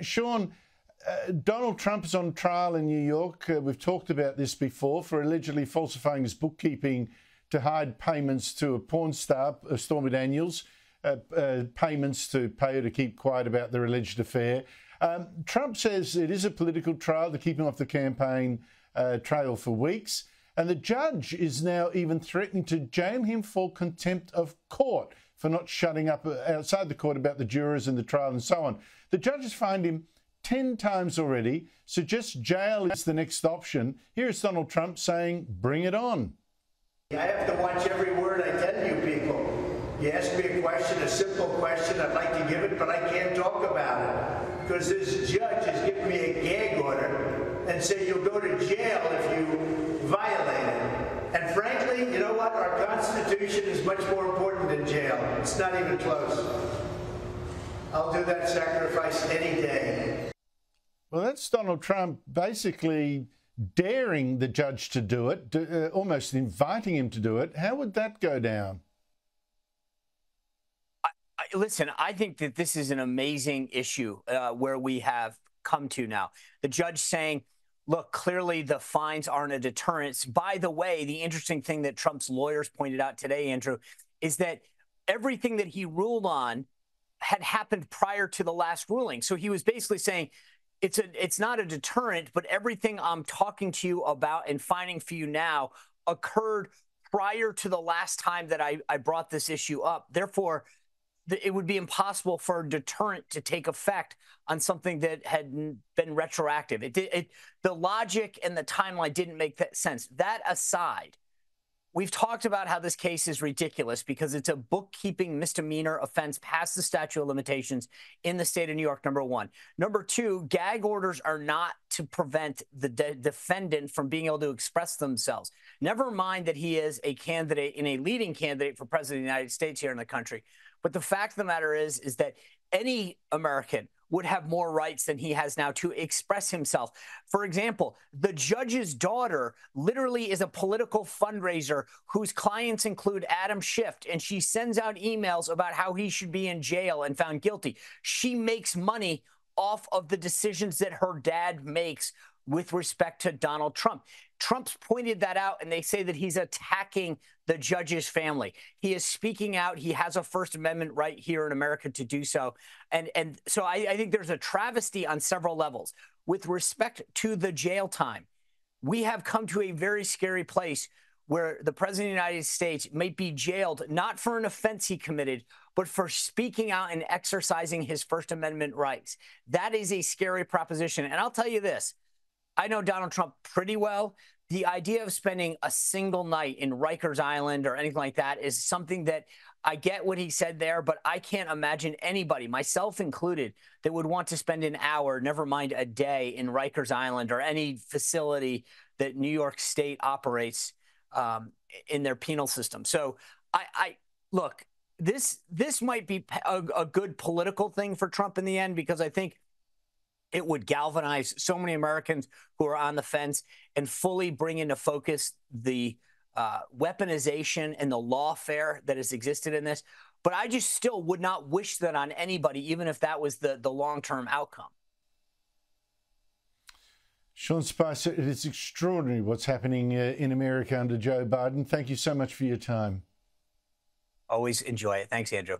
Sean, Donald Trump is on trial in New York. We've talked about this before for allegedly falsifying his bookkeeping to hide payments to a porn star, Stormy Daniels, payments to pay her to keep quiet about their alleged affair. Trump says it is a political trial to keep him off the campaign trail for weeks. And the judge is now even threatening to jail him for contempt of court for not shutting up outside the court about the jurors and the trial and so on. The judge has fined him 10 times already, suggests jail is the next option. Here is Donald Trump saying, bring it on. I have to watch every word I tell you people. You ask me a question, a simple question, I'd like to give it, but I can't talk about it. Because this judge has given me a gag order and say you'll go to jail if you violate it. And frankly, you know what? Our Constitution is much more important than jail. It's not even close. I'll do that sacrifice any day. Well, that's Donald Trump basically daring the judge to do it, almost inviting him to do it. How would that go down? Listen, I think that this is an amazing issue where we have come to now. The judge saying, look, clearly the fines aren't a deterrent. By the way, the interesting thing that Trump's lawyers pointed out today, Andrew, is that everything that he ruled on had happened prior to the last ruling. So he was basically saying it's not a deterrent, but everything I'm talking to you about and fining for you now occurred prior to the last time that I brought this issue up. Therefore, it would be impossible for a deterrent to take effect on something that had been retroactive. The logic and the timeline didn't make that sense. That aside, we've talked about how this case is ridiculous because it's a bookkeeping misdemeanor offense past the statute of limitations in the state of New York, number one. Number two, gag orders are not to prevent the defendant from being able to express themselves. Never mind that he is a candidate and a leading candidate for president of the United States here in the country. But the fact of the matter is that any American would have more rights than he has now to express himself. For example, the judge's daughter literally is a political fundraiser whose clients include Adam Schiff, and she sends out emails about how he should be in jail and found guilty. She makes money off of the decisions that her dad makes with respect to Donald Trump. Trump's pointed that out, and they say that he's attacking the judge's family. He is speaking out. He has a First Amendment right here in America to do so. And so I think there's a travesty on several levels. With respect to the jail time, we have come to a very scary place where the president of the United States might be jailed, not for an offense he committed, but for speaking out and exercising his First Amendment rights. That is a scary proposition. And I'll tell you this, I know Donald Trump pretty well. The idea of spending a single night in Rikers Island or anything like that is something that I get what he said there, but I can't imagine anybody, myself included, that would want to spend an hour, never mind a day, in Rikers Island or any facility that New York State operates in their penal system. So look, this might be a good political thing for Trump in the end, because I think it would galvanize so many Americans who are on the fence and fully bring into focus the weaponization and the lawfare that has existed in this. But I just still would not wish that on anybody, even if that was the long-term outcome. Sean Spicer, it is extraordinary what's happening in America under Joe Biden. Thank you so much for your time. Always enjoy it. Thanks, Andrew.